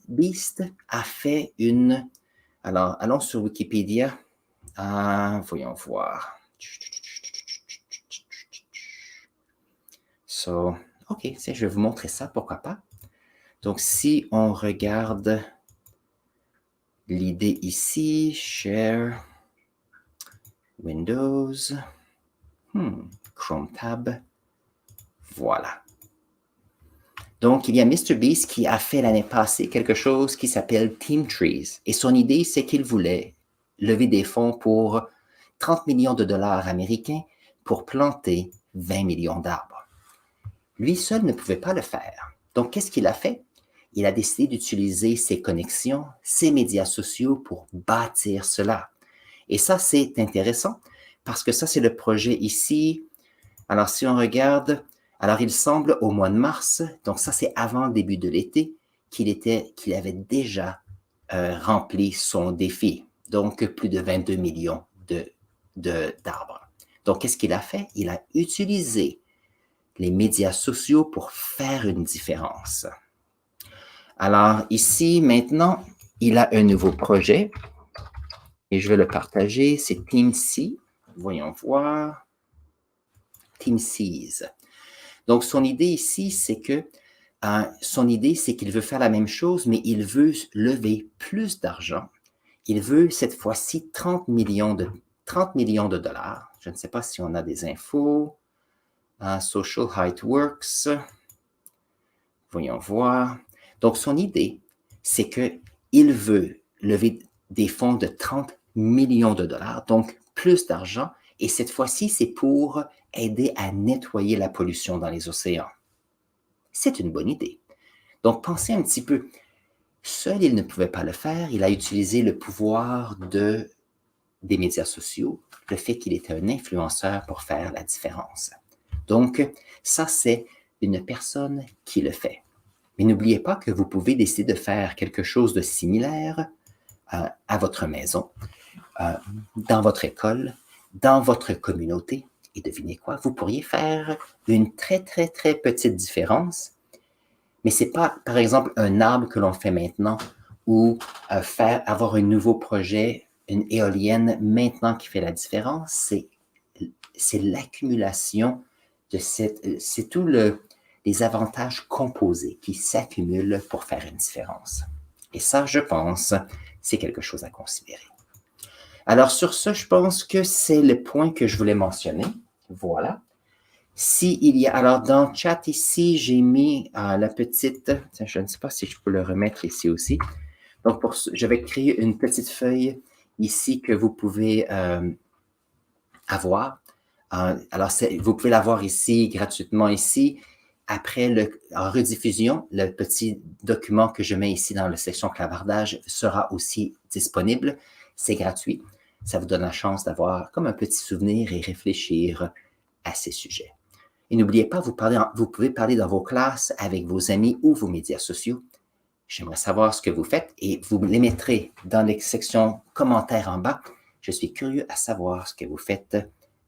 Beast a fait une... Alors, allons sur Wikipédia. Voyons voir. OK, je vais vous montrer ça, pourquoi pas. Donc, si on regarde l'idée ici, Share, Windows, Chrome Tab, voilà. Donc, il y a MrBeast qui a fait l'année passée quelque chose qui s'appelle Team Trees. Et son idée, c'est qu'il voulait lever des fonds pour 30 millions de dollars américains pour planter 20 millions d'arbres. Lui seul ne pouvait pas le faire. Donc, qu'est-ce qu'il a fait? il a décidé d'utiliser ses connexions, ses médias sociaux pour bâtir cela. Et ça, c'est intéressant parce que ça, c'est le projet ici. Alors, si on regarde, alors il semble au mois de mars, donc ça, c'est avant le début de l'été, qu'il avait déjà rempli son défi. Donc, plus de 22 millions d'arbres. Donc, qu'est-ce qu'il a fait? Il a utilisé les médias sociaux pour faire une différence. Alors, ici, maintenant, il a un nouveau projet et je vais le partager. C'est TeamSea. Voyons voir. TeamSeas. Donc, son idée ici, c'est que qu'il veut faire la même chose, mais il veut lever plus d'argent. Il veut cette fois-ci 30 millions de dollars. Je ne sais pas si on a des infos. Social Height Works. Voyons voir. Donc, son idée, c'est qu'il veut lever des fonds de 30 millions de dollars, donc plus d'argent, et cette fois-ci, c'est pour aider à nettoyer la pollution dans les océans. C'est une bonne idée. Donc, pensez un petit peu. Seul, il ne pouvait pas le faire. Il a utilisé le pouvoir des médias sociaux, le fait qu'il était un influenceur pour faire la différence. Donc, ça, c'est une personne qui le fait. Mais n'oubliez pas que vous pouvez décider de faire quelque chose de similaire à votre maison, dans votre école, dans votre communauté. Et devinez quoi? Vous pourriez faire une très, très, très petite différence. Mais ce n'est pas, par exemple, un arbre que l'on fait maintenant ou avoir un nouveau projet, une éolienne maintenant qui fait la différence. C'est l'accumulation c'est tous les avantages composés qui s'accumulent pour faire une différence. Et ça, je pense, c'est quelque chose à considérer. Alors, sur ce, je pense que c'est le point que je voulais mentionner. Voilà. Alors, dans le chat ici, j'ai mis la petite, je ne sais pas si je peux le remettre ici aussi. Donc, je vais créer une petite feuille ici que vous pouvez avoir. Alors, vous pouvez l'avoir ici, gratuitement ici. Après, en rediffusion, le petit document que je mets ici dans la section clavardage sera aussi disponible. C'est gratuit. Ça vous donne la chance d'avoir comme un petit souvenir et réfléchir à ces sujets. Et n'oubliez pas, vous pouvez parler dans vos classes avec vos amis ou vos médias sociaux. J'aimerais savoir ce que vous faites et vous les mettrez dans les sections commentaires en bas. Je suis curieux à savoir ce que vous faites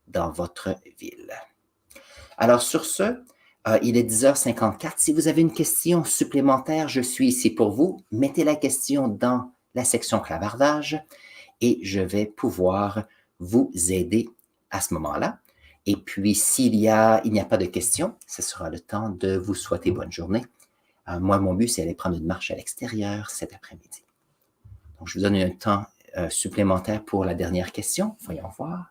dans votre ville. Alors, sur ce, il est 10h54. Si vous avez une question supplémentaire, je suis ici pour vous. Mettez la question dans la section clavardage et je vais pouvoir vous aider à ce moment-là. Et puis, il n'y a pas de questions, ce sera le temps de vous souhaiter bonne journée. Moi, mon but, c'est d'aller prendre une marche à l'extérieur cet après-midi. Donc, je vous donne un temps supplémentaire pour la dernière question. Voyons voir.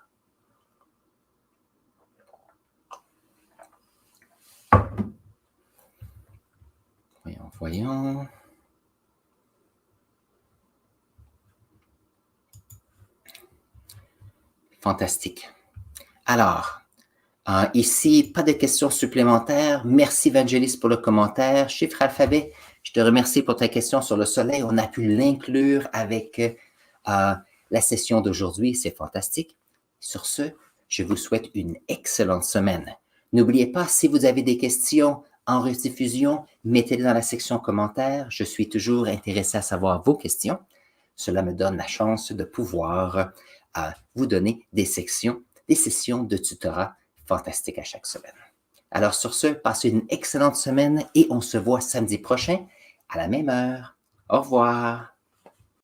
Voyons. Fantastique. Alors, ici, pas de questions supplémentaires. Merci, Vangelis, pour le commentaire. Chiffre alphabet, je te remercie pour ta question sur le soleil. On a pu l'inclure avec la session d'aujourd'hui. C'est fantastique. Sur ce, je vous souhaite une excellente semaine. N'oubliez pas, si vous avez des questions en rediffusion, mettez-les dans la section commentaires. Je suis toujours intéressé à savoir vos questions. Cela me donne la chance de pouvoir vous donner des sessions de tutorat fantastiques à chaque semaine. Alors sur ce, passez une excellente semaine et on se voit samedi prochain à la même heure. Au revoir.